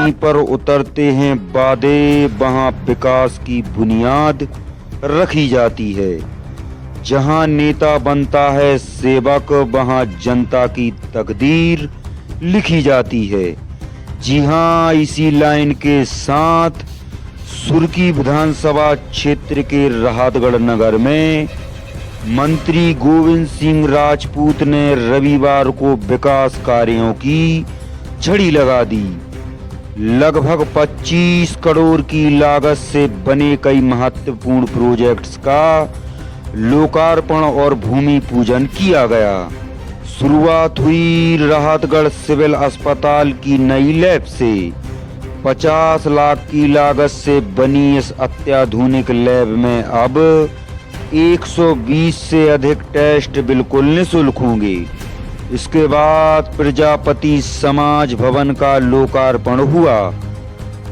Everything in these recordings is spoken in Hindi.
जहीं पर उतरते हैं वादे वहां विकास की बुनियाद रखी जाती है। जहां नेता बनता है सेवक वहां जनता की तकदीर लिखी जाती है। जी हां, इसी लाइन के साथ सुरकी विधानसभा क्षेत्र के राहतगढ़ नगर में मंत्री गोविंद सिंह राजपूत ने रविवार को विकास कार्यों की झड़ी लगा दी। लगभग 25 करोड़ की लागत से बने कई महत्वपूर्ण प्रोजेक्ट्स का लोकार्पण और भूमि पूजन किया गया। शुरुआत हुई राहतगढ़ सिविल अस्पताल की नई लैब से। 50 लाख की लागत से बनी इस अत्याधुनिक लैब में अब 120 से अधिक टेस्ट बिल्कुल निःशुल्क होंगे। इसके बाद प्रजापति समाज भवन का लोकार्पण हुआ।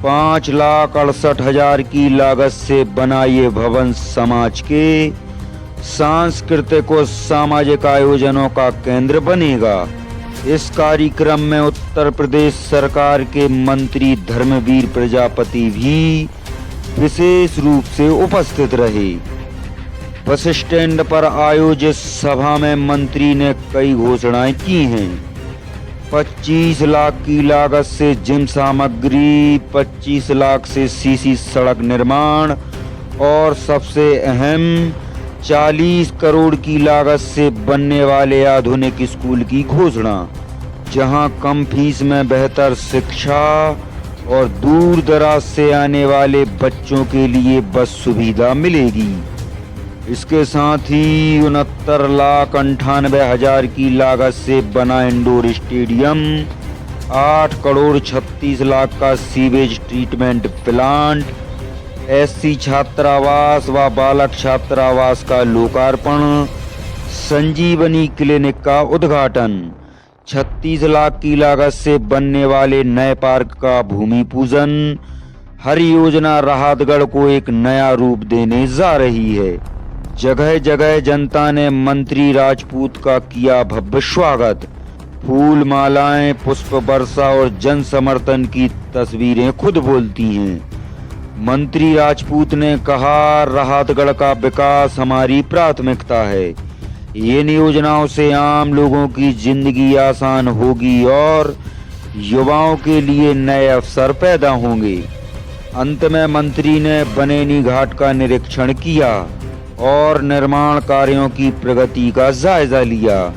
5,68,000 की लागत से बना ये भवन समाज के सांस्कृतिक और सामाजिक आयोजनों का केंद्र बनेगा। इस कार्यक्रम में उत्तर प्रदेश सरकार के मंत्री धर्मवीर प्रजापति भी विशेष रूप से उपस्थित रहे। बस स्टैंड पर आयोजित सभा में मंत्री ने कई घोषणाएं की हैं। 25 लाख की लागत से जिम सामग्री, 25 लाख से सीसी सड़क निर्माण और सबसे अहम 40 करोड़ की लागत से बनने वाले आधुनिक स्कूल की घोषणा, जहां कम फीस में बेहतर शिक्षा और दूर दराज से आने वाले बच्चों के लिए बस सुविधा मिलेगी। इसके साथ ही 69,98,000 की लागत से बना इंडोर स्टेडियम, 8 करोड़ 36 लाख का सीवेज ट्रीटमेंट प्लांट, एससी छात्रावास व बालक छात्रावास का लोकार्पण, संजीवनी क्लिनिक का उद्घाटन, 36 लाख की लागत से बनने वाले नए पार्क का भूमि पूजन। हर योजना राहतगढ़ को एक नया रूप देने जा रही है। जगह जगह जनता ने मंत्री राजपूत का किया भव्य स्वागत। फूल मालाएं, पुष्प वर्षा और जन समर्थन की तस्वीरें खुद बोलती हैं। मंत्री राजपूत ने कहा, राहतगढ़ का विकास हमारी प्राथमिकता है। इन योजनाओं से आम लोगों की जिंदगी आसान होगी और युवाओं के लिए नए अवसर पैदा होंगे। अंत में मंत्री ने बनेनी घाट का निरीक्षण किया और निर्माण कार्यों की प्रगति का जायजा लिया।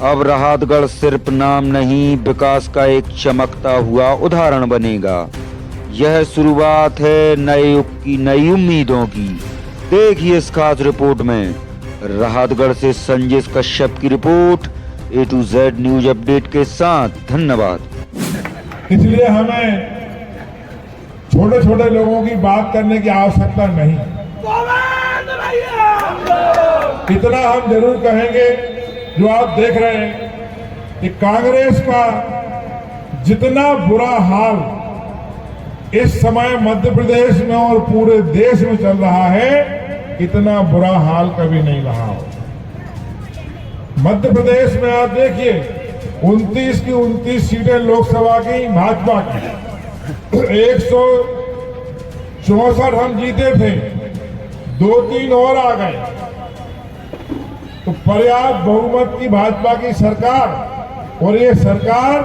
अब राहतगढ़ सिर्फ नाम नहीं, विकास का एक चमकता हुआ उदाहरण बनेगा। यह शुरुआत है नए युग की नई उम्मीदों की। देखिए इस खास रिपोर्ट में। राहतगढ़ से संजय कश्यप की report A to Z news update के साथ। धन्यवाद। इसलिए हमें छोटे छोटे लोगों की बात करने की आवश्यकता नहीं। इतना हम जरूर कहेंगे, जो आप देख रहे हैं कि कांग्रेस का जितना बुरा हाल इस समय मध्य प्रदेश में और पूरे देश में चल रहा है, इतना बुरा हाल कभी नहीं रहा हो। मध्य प्रदेश में आप देखिए, 29 की 29 सीटें लोकसभा की भाजपा की, 164 हम जीते थे, 2-3 और आ गए। तो पर्याप्त बहुमत की भाजपा की सरकार, और ये सरकार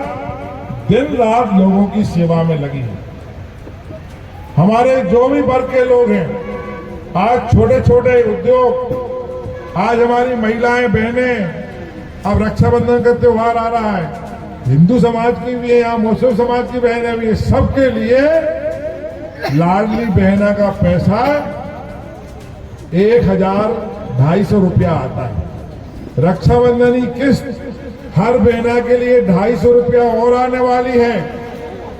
दिन रात लोगों की सेवा में लगी है। हमारे जो भी वर्ग के लोग हैं, आज छोटे छोटे उद्योग, आज हमारी महिलाएं बहनें, अब रक्षाबंधन का त्योहार आ रहा है, हिंदू समाज की भी है, यहाँ मुस्लिम समाज की बहनें भी है, सबके लिए लाडली बहना का पैसा 1,250 रुपया आता है। रक्षाबंधन की किस्त हर बहना के लिए 250 रुपया और आने वाली है।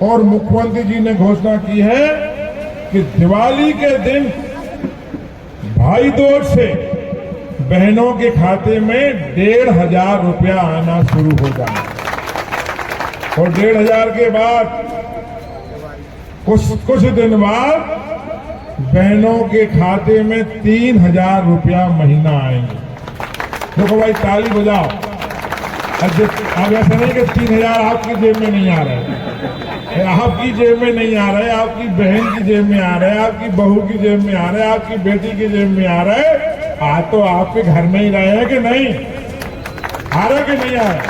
और मुख्यमंत्री जी ने घोषणा की है कि दिवाली के दिन भाई दूज से बहनों के खाते में 1,500 रुपया आना शुरू हो जाए, और 1,500 के बाद कुछ दिन बाद बहनों के खाते में 3,000 रुपया महीना आएंगे। देखो भाई, ताली बजाओ। अब ऐसा नहीं कि 3,000 आपकी जेब में नहीं आ रहे, आपकी जेब में नहीं आ रहा है, आपकी बहन की जेब में आ रहा है, आपकी बहू की जेब में आ रहा है, आपकी बेटी की जेब में आ रहा है। आ तो आपके घर में ही रहे हैं कि नहीं, आ रहा कि नहीं आ रहा।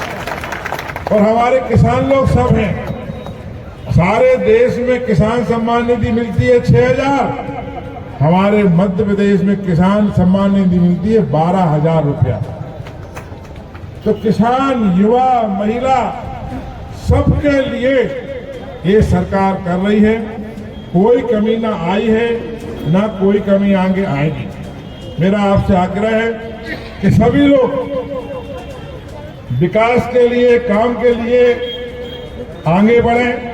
और हमारे किसान लोग सब हैं, सारे देश में किसान सम्मान निधि मिलती है 6,000, हमारे मध्य प्रदेश में किसान सम्मान निधि मिलती है 12,000 रुपया। तो किसान, युवा, महिला सबके लिए ये सरकार कर रही है। कोई कमी ना आई है, ना कोई कमी आगे आएगी। मेरा आपसे आग्रह है कि सभी लोग विकास के लिए, काम के लिए आगे बढ़ें।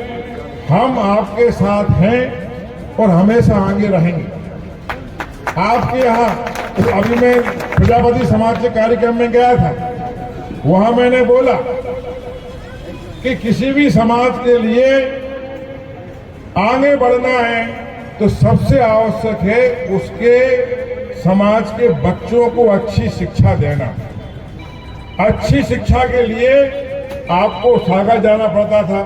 हम आपके साथ हैं और हमेशा आगे रहेंगे। आपके यहाँ अभी मैं प्रजापति समाज के कार्यक्रम में गया था, वहां मैंने बोला कि किसी भी समाज के लिए आगे बढ़ना है तो सबसे आवश्यक है उसके समाज के बच्चों को अच्छी शिक्षा देना। अच्छी शिक्षा के लिए आपको सागर जाना पड़ता था,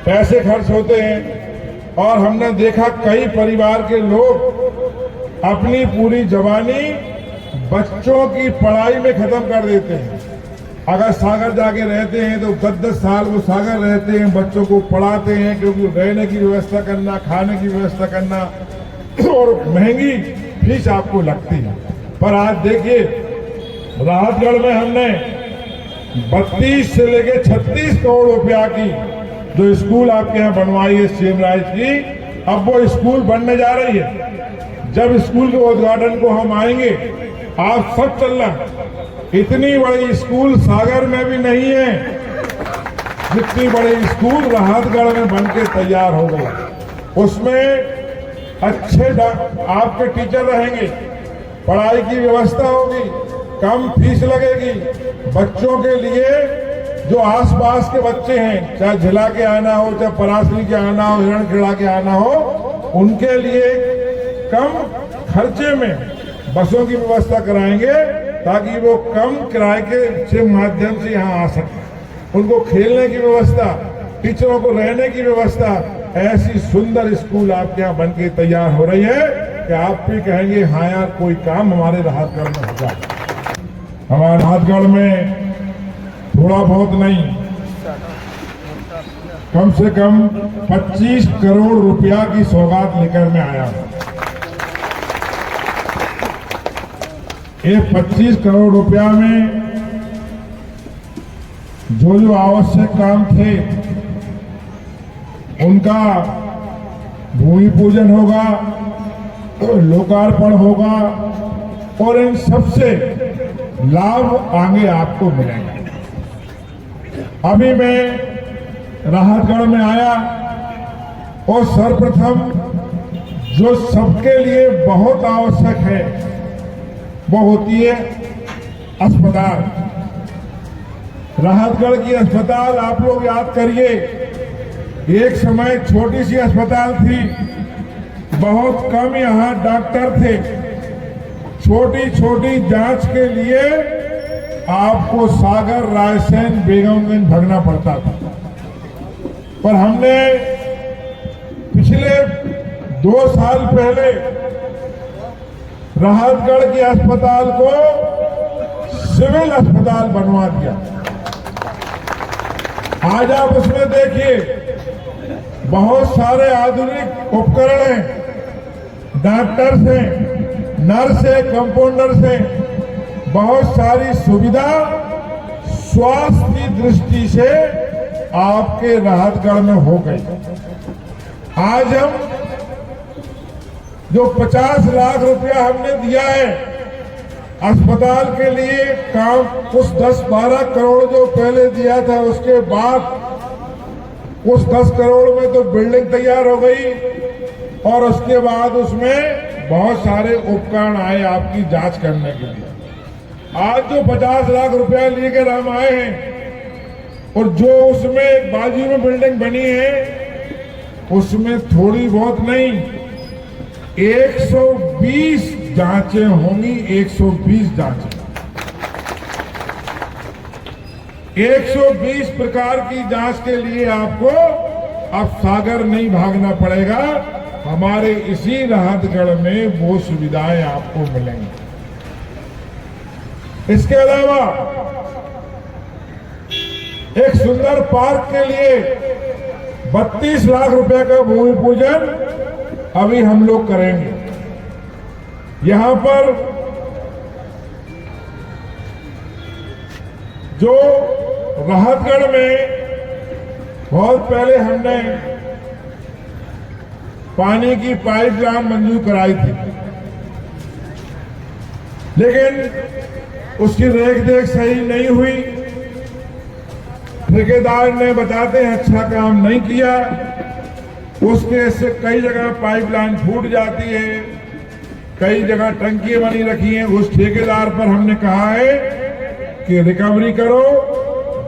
पैसे खर्च होते हैं, और हमने देखा कई परिवार के लोग अपनी पूरी जवानी बच्चों की पढ़ाई में खत्म कर देते हैं। अगर सागर जाके रहते हैं तो 10-10 साल वो सागर रहते हैं, बच्चों को पढ़ाते हैं, क्योंकि रहने की व्यवस्था करना, खाने की व्यवस्था करना और महंगी फीस आपको लगती है। पर आज देखिए राहतगढ़ में हमने 32 से लेके 36 करोड़ रुपया की जो स्कूल आपके यहाँ बनवाई है सीएम राइज की, अब वो स्कूल बनने जा रही है। जब स्कूल के उद्घाटन को हम आएंगे, आप सब चलना। इतनी बड़ी स्कूल सागर में भी नहीं है जितनी बड़ी स्कूल राहतगढ़ में बनके तैयार हो गई। उसमें अच्छे आपके टीचर रहेंगे, पढ़ाई की व्यवस्था होगी, कम फीस लगेगी। बच्चों के लिए जो आसपास के बच्चे हैं, चाहे झिला के आना हो, चाहे परासरी के आना हो, हिरणखेड़ा के आना हो, उनके लिए कम खर्चे में बसों की व्यवस्था कराएंगे ताकि वो कम किराए के माध्यम से यहाँ आ सके। उनको खेलने की व्यवस्था, टीचरों को रहने की व्यवस्था, ऐसी सुंदर स्कूल आपके यहाँ बन के तैयार हो रही है कि आप भी कहेंगे हाँ यार कोई काम हमारे राहतगढ़ में होगा। हमारे राहतगढ़ में थोड़ा बहुत नहीं, कम से कम 25 करोड़ रुपया की सौगात लेकर मैं आया हूं। ये 25 करोड़ रुपया में जो आवश्यक काम थे उनका भूमि पूजन होगा, लोकार्पण होगा, और इन सबसे लाभ आगे आपको मिलेंगे। अभी मैं राहतगढ़ में आया और सर्वप्रथम जो सबके लिए बहुत आवश्यक है वो होती है अस्पताल। राहतगढ़ की अस्पताल आप लोग याद करिए, एक समय छोटी सी अस्पताल थी, बहुत कम यहाँ डॉक्टर थे। छोटी छोटी जांच के लिए आपको सागर, रायसेन, बेगमगंज भागना पड़ता था। पर हमने पिछले 2 साल पहले राहतगढ़ के अस्पताल को सिविल अस्पताल बनवा दिया। आज आप उसमें देखिए बहुत सारे आधुनिक उपकरण हैं, डॉक्टर्स हैं, नर्स है, कंपाउंडर्स हैं, बहुत सारी सुविधा स्वास्थ्य की दृष्टि से आपके राहतगढ़ में हो गई। आज हम जो 50 लाख रुपया हमने दिया है अस्पताल के लिए, काम कुछ 10-12 करोड़ जो पहले दिया था, उसके बाद कुछ 10 करोड़ में तो बिल्डिंग तैयार हो गई, और उसके बाद उसमें बहुत सारे उपकरण आए आपकी जांच करने के लिए। आज जो 50 लाख रुपया लेकर हम आए हैं और जो उसमें एक बाजू में बिल्डिंग बनी है, उसमें थोड़ी बहुत नहीं 120 जांचें होंगी। 120 जांचें, 120 प्रकार की जांच के लिए आपको अब सागर नहीं भागना पड़ेगा, हमारे इसी राहतगढ़ में वो सुविधाएं आपको मिलेंगी। इसके अलावा एक सुंदर पार्क के लिए 32 लाख रुपए का भूमि पूजन अभी हम लोग करेंगे। यहां पर जो राहतगढ़ में बहुत पहले हमने पानी की पाइपलाइन मंजूर कराई थी, लेकिन उसकी रेख देख सही नहीं हुई। ठेकेदार ने बताते हैं अच्छा काम नहीं किया, उसके से कई जगह पाइपलाइन फूट जाती है, कई जगह टंकी बनी रखी है। उस ठेकेदार पर हमने कहा है कि रिकवरी करो,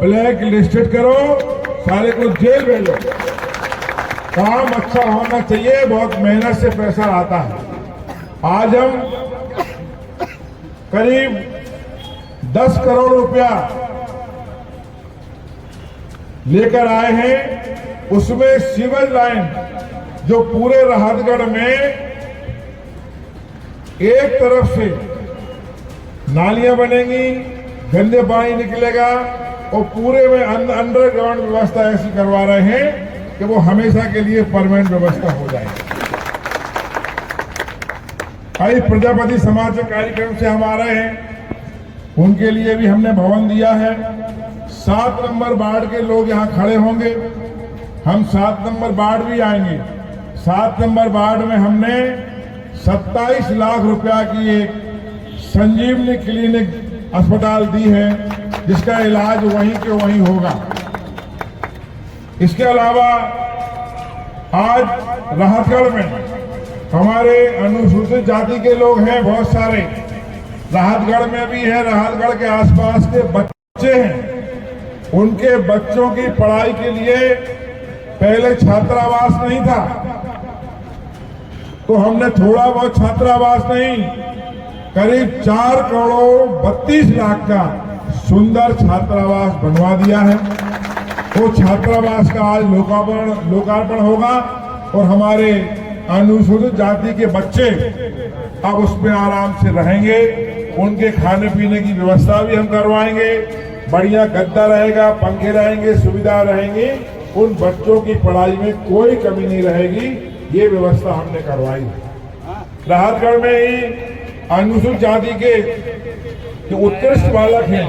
ब्लैक लिस्टेड करो, सारे को जेल भेजो। काम अच्छा होना चाहिए, बहुत मेहनत से पैसा आता है। आज हम करीब 10 करोड़ रुपया लेकर आए हैं। उसमें सीवर लाइन जो पूरे राहतगढ़ में एक तरफ से नालियां बनेंगी, गंदे पानी निकलेगा, और पूरे में अंडरग्राउंड व्यवस्था ऐसी करवा रहे हैं कि वो हमेशा के लिए परमानेंट व्यवस्था हो जाएगी। कई प्रजापति समाज के कार्यक्रम से हम आ रहे हैं, उनके लिए भी हमने भवन दिया है। 7 नंबर वार्ड के लोग यहाँ खड़े होंगे, हम 7 नंबर वार्ड भी आएंगे। 7 नंबर वार्ड में हमने 27 लाख रुपया की एक संजीवनी क्लिनिक अस्पताल दी है, जिसका इलाज वहीं के वहीं होगा। इसके अलावा आज राहतगढ़ में हमारे अनुसूचित जाति के लोग हैं, बहुत सारे राहतगढ़ में भी हैं, राहतगढ़ के आसपास के बच्चे हैं। उनके बच्चों की पढ़ाई के लिए पहले छात्रावास नहीं था, तो हमने थोड़ा बहुत छात्रावास नहीं, करीब 4 करोड़ 32 लाख का सुंदर छात्रावास बनवा दिया है। वो छात्रावास का आज लोकार्पण होगा और हमारे अनुसूचित जाति के बच्चे अब उसमें आराम से रहेंगे। उनके खाने पीने की व्यवस्था भी हम करवाएंगे, बढ़िया गद्दा रहेगा, पंखे रहेंगे, सुविधा रहेंगी, उन बच्चों की पढ़ाई में कोई कमी नहीं रहेगी। ये व्यवस्था हमने करवाई है। राहतगढ़ में ही अनुसूचित जाति के जो उत्कृष्ट बालक हैं,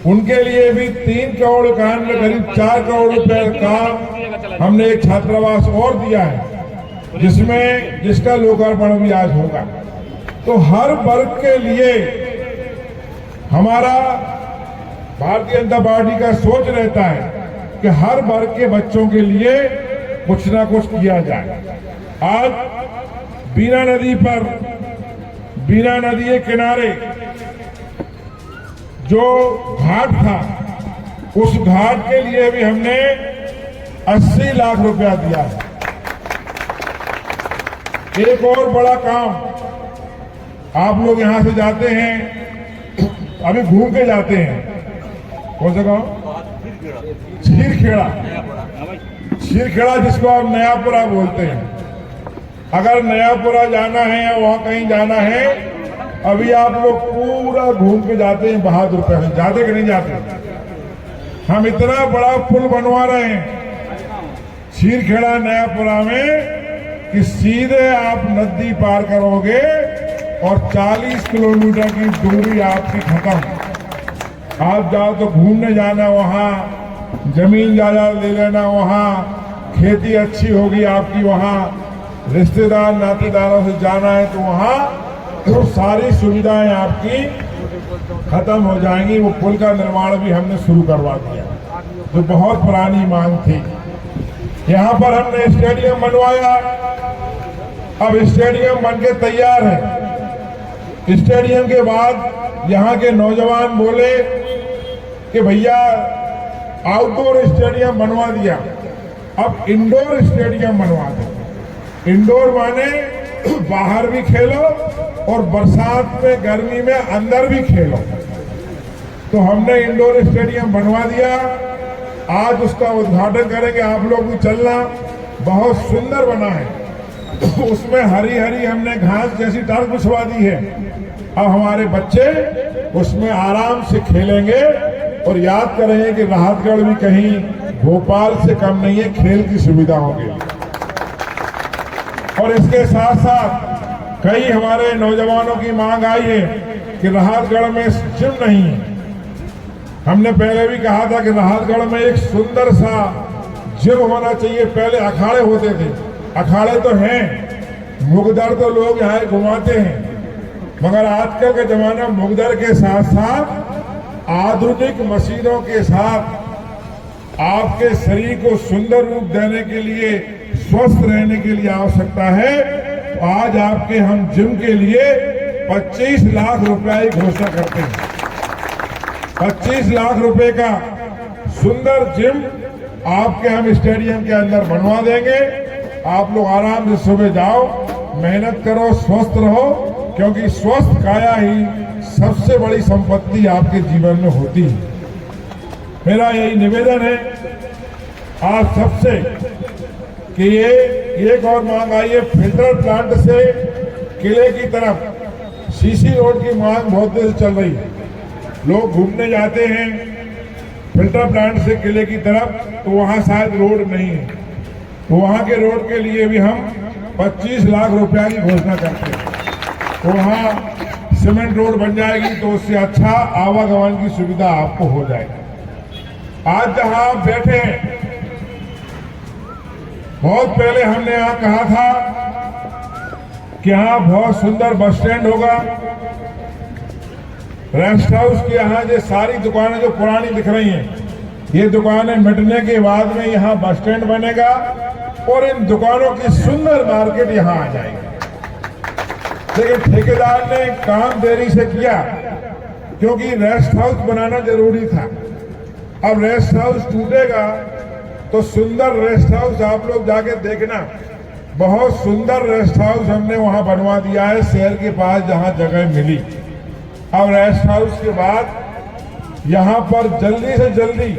उनके लिए भी 3 करोड़ कान में करीब 4 करोड़ रुपए का हमने एक छात्रावास और दिया है, जिसका लोकार्पण भी आज होगा। तो हर वर्ग के लिए हमारा भारतीय जनता पार्टी का सोच रहता है कि हर वर्ग के बच्चों के लिए कुछ ना कुछ किया जाए। आज बीना नदी पर, बीना नदी के किनारे जो घाट था, उस घाट के लिए भी हमने 80 लाख रुपया दिया है। एक और बड़ा काम, आप लोग यहां से जाते हैं, अभी घूम के जाते हैं, कौन सा गांव? छीरखेड़ा। छीरखेड़ा जिसको आप नयापुरा बोलते हैं। अगर नयापुरा जाना है या वहां कहीं जाना है, अभी आप लोग पूरा घूम के जाते हैं बहादुरपुर से। जाते कि नहीं जाते? हम इतना बड़ा पुल बनवा रहे हैं छीरखेड़ा नयापुरा में कि सीधे आप नदी पार करोगे और 40 किलोमीटर की दूरी आपकी खत्म। आप जाओ तो घूमने जाना, वहां जमीन जायदाद ले लेना, वहां खेती अच्छी होगी आपकी, वहां रिश्तेदार नातेदारों से जाना है तो वहां तो सारी सुविधाएं आपकी खत्म हो जाएंगी। वो पुल का निर्माण भी हमने शुरू करवा दिया, जो बहुत पुरानी मांग थी। यहाँ पर हमने स्टेडियम बनवाया, अब स्टेडियम बनके तैयार है। स्टेडियम के बाद यहाँ के नौजवान बोले कि भैया आउटडोर स्टेडियम बनवा दिया, अब इंडोर स्टेडियम बनवा दो। इंडोर माने बाहर भी खेलो और बरसात में, गर्मी में अंदर भी खेलो। तो हमने इंडोर स्टेडियम बनवा दिया। आज उसका उद्घाटन करेंगे। आप लोग भी चलना, बहुत सुंदर बना है। उसमें हरी हरी हमने घास जैसी टाइल्स बिछवा दी है। अब हमारे बच्चे उसमें आराम से खेलेंगे और याद करेंगे कि राहतगढ़ भी कहीं भोपाल से कम नहीं है खेल की सुविधाओं के लिए। और इसके साथ साथ कई हमारे नौजवानों की मांग आई है कि राहतगढ़ में जिम नहीं है। हमने पहले भी कहा था कि राहतगढ़ में एक सुंदर सा जिम होना चाहिए। पहले अखाड़े होते थे, अखाड़े तो हैं, मुगदर तो लोग यहाँ घुमाते हैं, मगर आजकल के जमाना मुगदर के साथ साथ आधुनिक मशीनों के साथ आपके शरीर को सुंदर रूप देने के लिए, स्वस्थ रहने के लिए आवश्यकता है। तो आज आपके हम जिम के लिए 25 लाख रुपए की घोषणा करते हैं। 25 लाख रुपए का सुंदर जिम आपके हम स्टेडियम के अंदर बनवा देंगे। आप लोग आराम से सुबह जाओ, मेहनत करो, स्वस्थ रहो, क्योंकि स्वस्थ काया ही सबसे बड़ी संपत्ति आपके जीवन में होती है। मेरा यही निवेदन है आप सबसे कि ये एक और मांग आई है, फिल्टर प्लांट से किले की तरफ सीसी रोड की मांग बहुत देर से चल रही है। लोग घूमने जाते हैं फिल्टर प्लांट से किले की तरफ, तो वहां शायद रोड नहीं है, तो वहां के रोड के लिए भी हम 25 लाख रुपया की घोषणा करते हैं। तो वहां सीमेंट रोड बन जाएगी तो उससे अच्छा आवागमन की सुविधा आपको हो जाएगी। आज जहां आप बैठे हैं, बहुत पहले हमने यहां कहा था कि यहां बहुत सुंदर बस स्टैंड होगा, रेस्ट हाउस की यहाँ ये सारी दुकानें जो पुरानी दिख रही हैं, ये दुकानें मिटने के बाद में यहाँ बस स्टैंड बनेगा और इन दुकानों की सुंदर मार्केट यहाँ आ जाएगी। लेकिन ठेकेदार ने काम देरी से किया क्योंकि रेस्ट हाउस बनाना जरूरी था। अब रेस्ट हाउस टूटेगा तो सुंदर रेस्ट हाउस आप लोग जाके देखना, बहुत सुंदर रेस्ट हाउस हमने वहां बनवा दिया है शहर के पास जहां जगह मिली। अब रेस्ट हाउस के बाद यहां पर जल्दी से जल्दी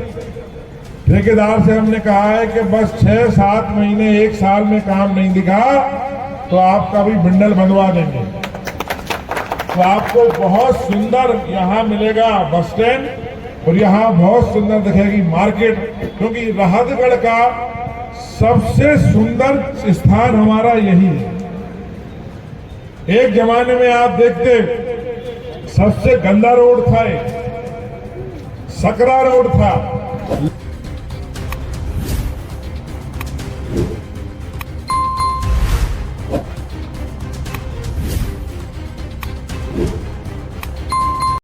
ठेकेदार से हमने कहा है कि बस 6-7 महीने 1 साल में काम नहीं दिखा तो आपका भी बंडल बनवा देंगे। तो आपको बहुत सुंदर यहाँ मिलेगा बस स्टैंड और यहाँ बहुत सुंदर दिखेगी मार्केट, क्योंकि राहतगढ़ का सबसे सुंदर स्थान हमारा यही है। एक जमाने में आप देखते सबसे गंदा रोड था, सकरा रोड था।